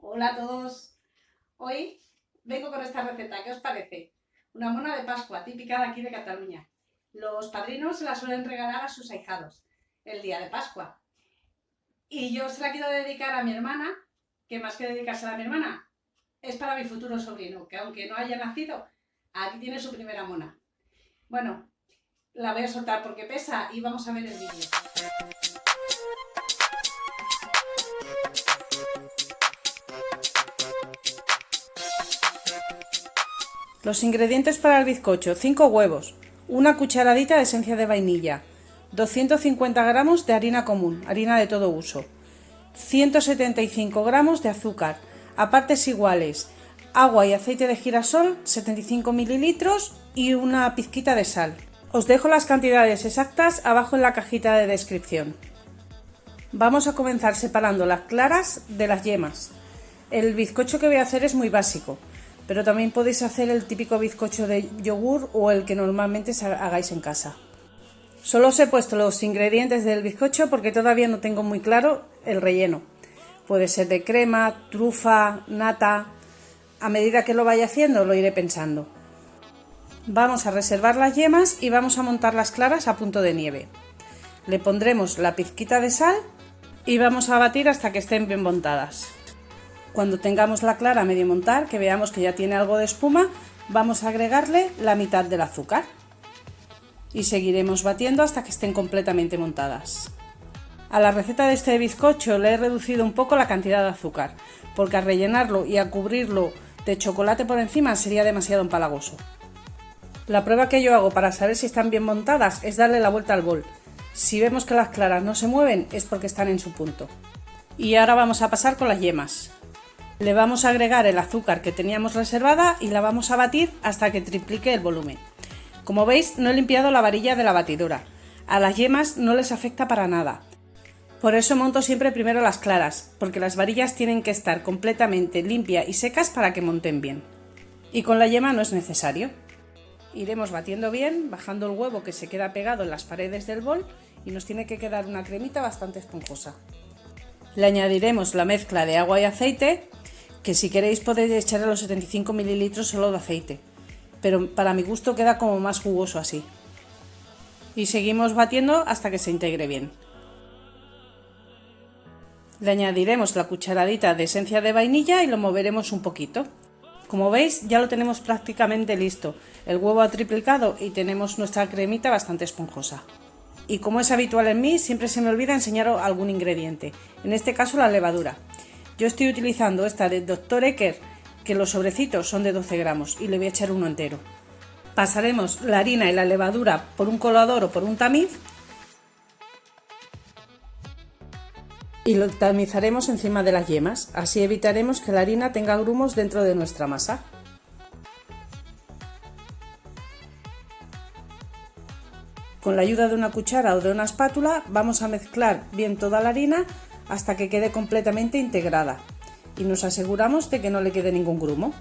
Hola a todos. Hoy vengo con esta receta. ¿Qué os parece? Una mona de Pascua, típica de aquí de Cataluña. Los padrinos se la suelen regalar a sus ahijados el día de Pascua. Y yo se la quiero dedicar a mi hermana, que más que dedicársela a mi hermana, es para mi futuro sobrino, que aunque no haya nacido, aquí tiene su primera mona. Bueno, la voy a soltar porque pesa y vamos a ver el vídeo. Los ingredientes para el bizcocho: 5 huevos, una cucharadita de esencia de vainilla, 250 gramos de harina común, harina de todo uso, 175 gramos de azúcar, a partes iguales, agua y aceite de girasol, 75 mililitros y una pizquita de sal. Os dejo las cantidades exactas abajo en la cajita de descripción. Vamos a comenzar separando las claras de las yemas. El bizcocho que voy a hacer es muy básico, pero también podéis hacer el típico bizcocho de yogur o el que normalmente hagáis en casa. Solo os he puesto los ingredientes del bizcocho porque todavía no tengo muy claro el relleno. Puede ser de crema, trufa, nata. A medida que lo vaya haciendo lo iré pensando. Vamos a reservar las yemas y vamos a montar las claras a punto de nieve. Le pondremos la pizquita de sal y vamos a batir hasta que estén bien montadas. Cuando tengamos la clara a medio montar, que veamos que ya tiene algo de espuma, vamos a agregarle la mitad del azúcar y seguiremos batiendo hasta que estén completamente montadas. A la receta de este bizcocho le he reducido un poco la cantidad de azúcar, porque al rellenarlo y a cubrirlo de chocolate por encima sería demasiado empalagoso. La prueba que yo hago para saber si están bien montadas es darle la vuelta al bol. Si vemos que las claras no se mueven es porque están en su punto. Y ahora vamos a pasar con las yemas. Le vamos a agregar el azúcar que teníamos reservada y la vamos a batir hasta que triplique el volumen. Como veis, no he limpiado la varilla de la batidora. A las yemas no les afecta para nada. Por eso monto siempre primero las claras, porque las varillas tienen que estar completamente limpias y secas para que monten bien. Y con la yema no es necesario. Iremos batiendo bien, bajando el huevo que se queda pegado en las paredes del bol y nos tiene que quedar una cremita bastante esponjosa. Le añadiremos la mezcla de agua y aceite, que si queréis podéis echarle los 75 mililitros solo de aceite, pero para mi gusto queda como más jugoso así. Y seguimos batiendo hasta que se integre bien. Le añadiremos la cucharadita de esencia de vainilla y lo moveremos un poquito. Como veis, ya lo tenemos prácticamente listo. El huevo ha triplicado y tenemos nuestra cremita bastante esponjosa. Y como es habitual en mí, siempre se me olvida enseñaros algún ingrediente, en este caso la levadura. Yo estoy utilizando esta de Dr. Ecker, que los sobrecitos son de 12 gramos y le voy a echar uno entero. Pasaremos la harina y la levadura por un colador o por un tamiz y lo tamizaremos encima de las yemas, así evitaremos que la harina tenga grumos dentro de nuestra masa. Con la ayuda de una cuchara o de una espátula vamos a mezclar bien toda la harina hasta que quede completamente integrada y nos aseguramos de que no le quede ningún grumo.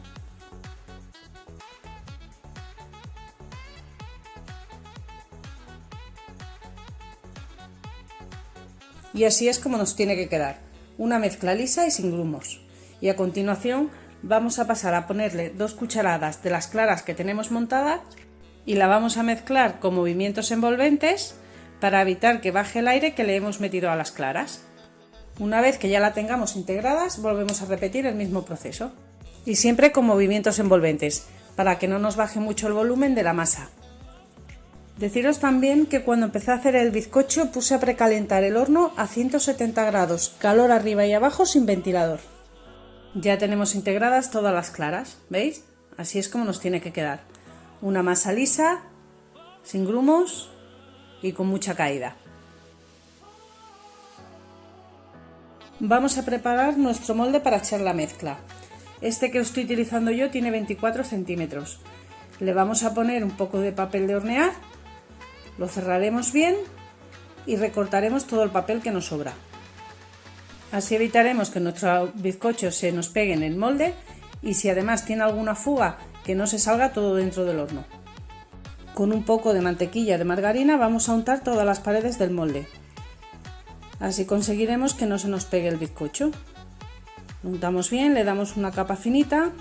Y así es como nos tiene que quedar, una mezcla lisa y sin grumos. Y a continuación vamos a pasar a ponerle 2 cucharadas de las claras que tenemos montadas y la vamos a mezclar con movimientos envolventes para evitar que baje el aire que le hemos metido a las claras. Una vez que ya la tengamos integradas, volvemos a repetir el mismo proceso. Y siempre con movimientos envolventes, para que no nos baje mucho el volumen de la masa. Deciros también que cuando empecé a hacer el bizcocho puse a precalentar el horno a 170 grados, calor arriba y abajo sin ventilador. Ya tenemos integradas todas las claras, ¿veis? Así es como nos tiene que quedar. Una masa lisa, sin grumos y con mucha caída. Vamos a preparar nuestro molde para echar la mezcla. Este que estoy utilizando yo tiene 24 centímetros. Le vamos a poner un poco de papel de hornear, lo cerraremos bien y recortaremos todo el papel que nos sobra. Así evitaremos que nuestro bizcocho se nos pegue en el molde y si además tiene alguna fuga, que no se salga todo dentro del horno. Con un poco de mantequilla de margarina vamos a untar todas las paredes del molde. Así conseguiremos que no se nos pegue el bizcocho. Lo untamos bien, le damos una capa finita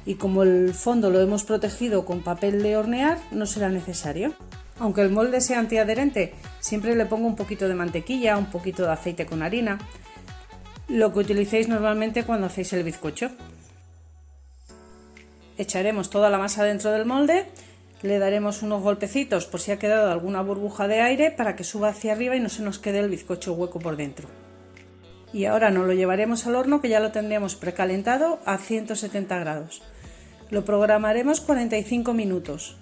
y como el fondo lo hemos protegido con papel de hornear, no será necesario. Aunque el molde sea antiadherente, siempre le pongo un poquito de mantequilla, un poquito de aceite con harina, lo que utilicéis normalmente cuando hacéis el bizcocho. Echaremos toda la masa dentro del molde, le daremos unos golpecitos por si ha quedado alguna burbuja de aire para que suba hacia arriba y no se nos quede el bizcocho hueco por dentro. Y ahora nos lo llevaremos al horno, que ya lo tendríamos precalentado a 170 grados. Lo programaremos 45 minutos.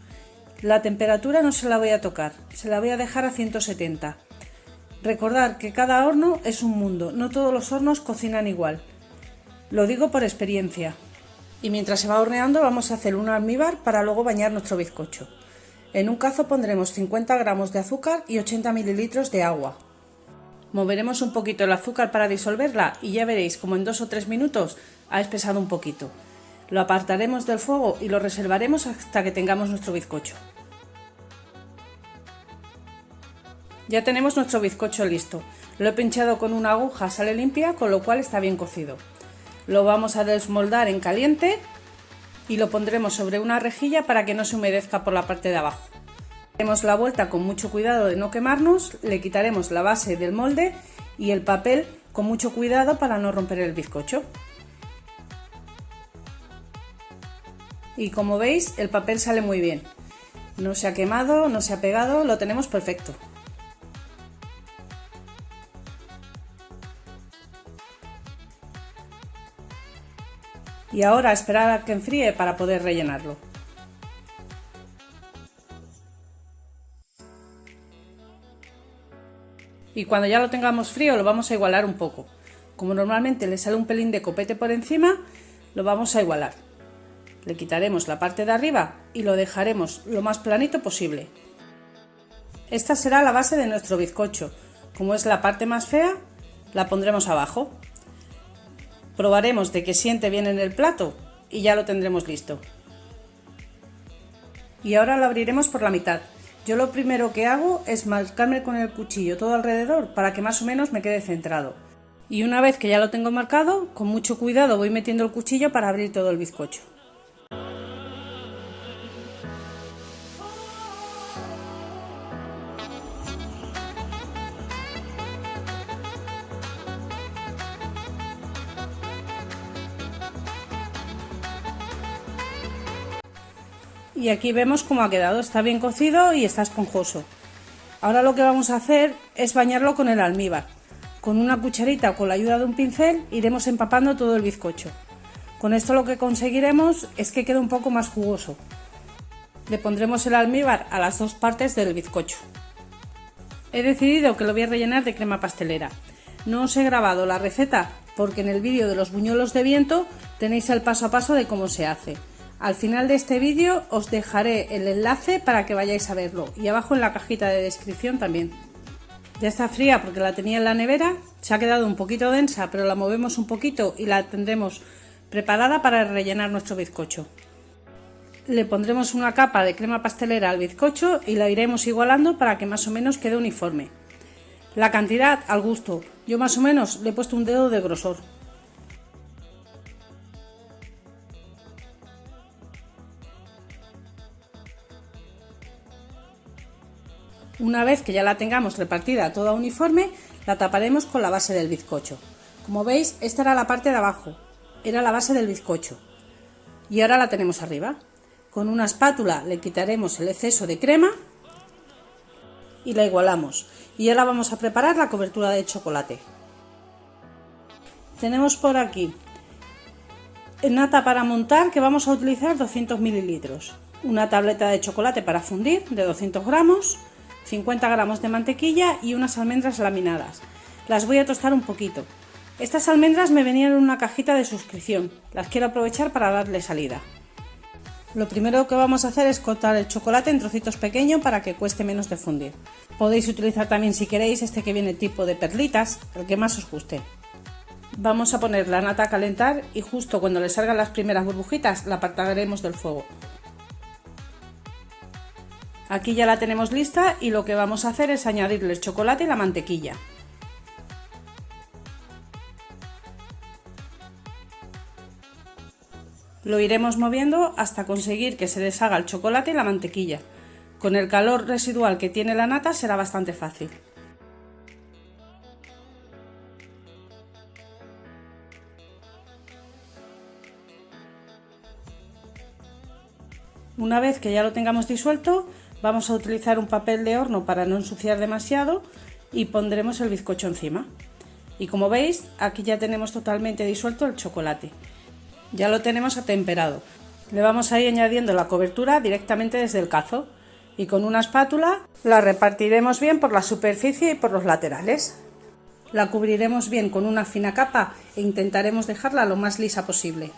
La temperatura no se la voy a tocar, se la voy a dejar a 170. Recordad que cada horno es un mundo, no todos los hornos cocinan igual. Lo digo por experiencia. Y mientras se va horneando vamos a hacer un almíbar para luego bañar nuestro bizcocho. En un cazo pondremos 50 gramos de azúcar y 80 mililitros de agua. Moveremos un poquito el azúcar para disolverla y ya veréis como en 2 o 3 minutos ha espesado un poquito. Lo apartaremos del fuego y lo reservaremos hasta que tengamos nuestro bizcocho. Ya tenemos nuestro bizcocho listo. Lo he pinchado con una aguja a sal limpia, con lo cual está bien cocido. Lo vamos a desmoldar en caliente y lo pondremos sobre una rejilla para que no se humedezca por la parte de abajo. Haremos la vuelta con mucho cuidado de no quemarnos, le quitaremos la base del molde y el papel con mucho cuidado para no romper el bizcocho. Y como veis, el papel sale muy bien. No se ha quemado, no se ha pegado, lo tenemos perfecto. Y ahora a esperar a que enfríe para poder rellenarlo. Y cuando ya lo tengamos frío lo vamos a igualar un poco. Como normalmente le sale un pelín de copete por encima, lo vamos a igualar. Le quitaremos la parte de arriba y lo dejaremos lo más planito posible. Esta será la base de nuestro bizcocho. Como es la parte más fea, la pondremos abajo. Probaremos de que siente bien en el plato y ya lo tendremos listo. Y ahora lo abriremos por la mitad. Yo lo primero que hago es marcarme con el cuchillo todo alrededor para que más o menos me quede centrado. Y una vez que ya lo tengo marcado, con mucho cuidado voy metiendo el cuchillo para abrir todo el bizcocho. Y aquí vemos cómo ha quedado, está bien cocido y está esponjoso. Ahora lo que vamos a hacer es bañarlo con el almíbar. Con una cucharita o con la ayuda de un pincel iremos empapando todo el bizcocho. Con esto lo que conseguiremos es que quede un poco más jugoso. Le pondremos el almíbar a las dos partes del bizcocho. He decidido que lo voy a rellenar de crema pastelera. No os he grabado la receta porque en el vídeo de los buñuelos de viento tenéis el paso a paso de cómo se hace. Al final de este vídeo os dejaré el enlace para que vayáis a verlo y abajo en la cajita de descripción también. Ya está fría porque la tenía en la nevera, se ha quedado un poquito densa, pero la movemos un poquito y la tendremos preparada para rellenar nuestro bizcocho. Le pondremos una capa de crema pastelera al bizcocho y la iremos igualando para que más o menos quede uniforme. La cantidad al gusto, yo más o menos le he puesto un dedo de grosor. Una vez que ya la tengamos repartida toda uniforme, la taparemos con la base del bizcocho. Como veis, esta era la parte de abajo, era la base del bizcocho. Y ahora la tenemos arriba. Con una espátula le quitaremos el exceso de crema y la igualamos. Y ahora vamos a preparar la cobertura de chocolate. Tenemos por aquí nata para montar, que vamos a utilizar 200 mililitros. Una tableta de chocolate para fundir de 200 gramos. 50 gramos de mantequilla y unas almendras laminadas. Las voy a tostar un poquito. Estas almendras me venían en una cajita de suscripción. Las quiero aprovechar para darle salida. Lo primero que vamos a hacer es cortar el chocolate en trocitos pequeños para que cueste menos de fundir. Podéis utilizar también, si queréis, este que viene tipo de perlitas, el que más os guste. Vamos a poner la nata a calentar y justo cuando le salgan las primeras burbujitas la apartaremos del fuego. Aquí ya la tenemos lista y lo que vamos a hacer es añadirle el chocolate y la mantequilla. Lo iremos moviendo hasta conseguir que se deshaga el chocolate y la mantequilla. Con el calor residual que tiene la nata será bastante fácil. Una vez que ya lo tengamos disuelto, vamos a utilizar un papel de horno para no ensuciar demasiado y pondremos el bizcocho encima. Y como veis, aquí ya tenemos totalmente disuelto el chocolate. Ya lo tenemos atemperado. Le vamos a ir añadiendo la cobertura directamente desde el cazo y con una espátula la repartiremos bien por la superficie y por los laterales. La cubriremos bien con una fina capa e intentaremos dejarla lo más lisa posible.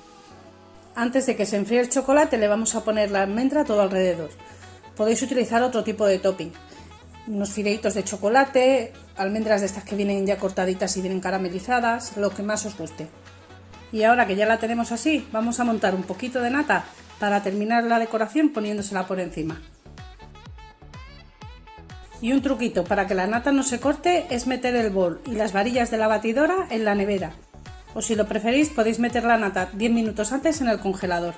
Antes de que se enfríe el chocolate le vamos a poner la almendra todo alrededor. Podéis utilizar otro tipo de topping, unos fideitos de chocolate, almendras de estas que vienen ya cortaditas y vienen caramelizadas, lo que más os guste. Y ahora que ya la tenemos así, vamos a montar un poquito de nata para terminar la decoración poniéndosela por encima. Y un truquito para que la nata no se corte es meter el bol y las varillas de la batidora en la nevera. O si lo preferís podéis meter la nata 10 minutos antes en el congelador.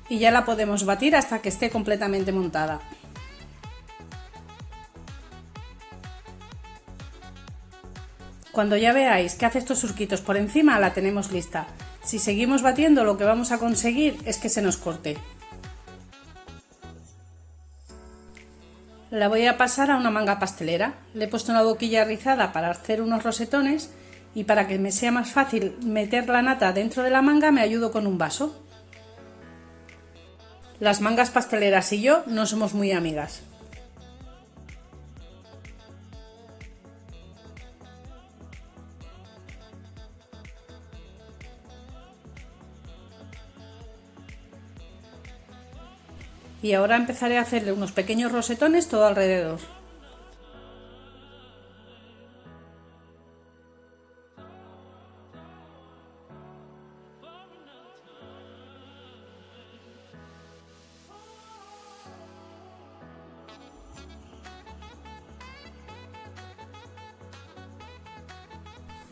Y ya la podemos batir hasta que esté completamente montada. Cuando ya veáis que hace estos surquitos por encima, la tenemos lista. Si seguimos batiendo, lo que vamos a conseguir es que se nos corte. La voy a pasar a una manga pastelera. Le he puesto una boquilla rizada para hacer unos rosetones y para que me sea más fácil meter la nata dentro de la manga me ayudo con un vaso. Las mangas pasteleras y yo no somos muy amigas. Y ahora empezaré a hacerle unos pequeños rosetones todo alrededor.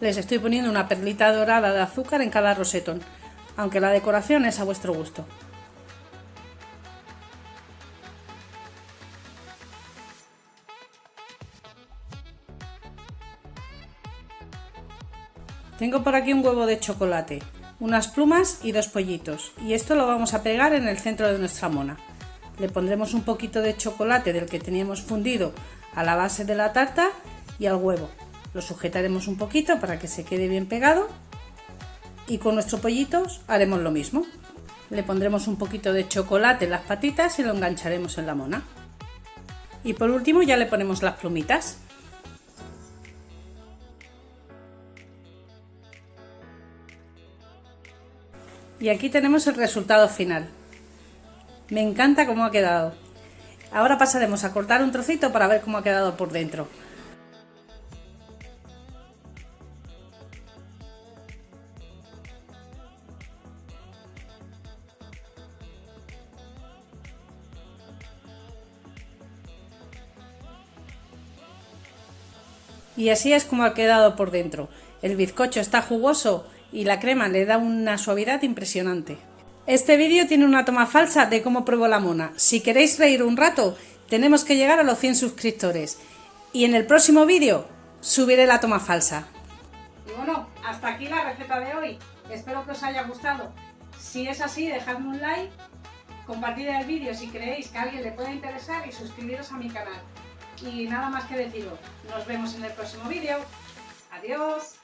Les estoy poniendo una perlita dorada de azúcar en cada rosetón, aunque la decoración es a vuestro gusto. Tengo por aquí un huevo de chocolate, unas plumas y 2 pollitos, y esto lo vamos a pegar en el centro de nuestra mona. Le pondremos un poquito de chocolate del que teníamos fundido a la base de la tarta y al huevo. Lo sujetaremos un poquito para que se quede bien pegado y con nuestros pollitos haremos lo mismo. Le pondremos un poquito de chocolate en las patitas y lo engancharemos en la mona. Y por último ya le ponemos las plumitas. Y aquí tenemos el resultado final. Me encanta cómo ha quedado. Ahora pasaremos a cortar un trocito para ver cómo ha quedado por dentro. Y así es como ha quedado por dentro. El bizcocho está jugoso y la crema le da una suavidad impresionante. Este vídeo tiene una toma falsa de cómo pruebo la mona. Si queréis reír un rato, tenemos que llegar a los 100 suscriptores. Y en el próximo vídeo subiré la toma falsa. Y bueno, hasta aquí la receta de hoy. Espero que os haya gustado. Si es así, dejadme un like, compartid el vídeo si creéis que a alguien le puede interesar y suscribiros a mi canal. Y nada más que deciros, nos vemos en el próximo vídeo. Adiós.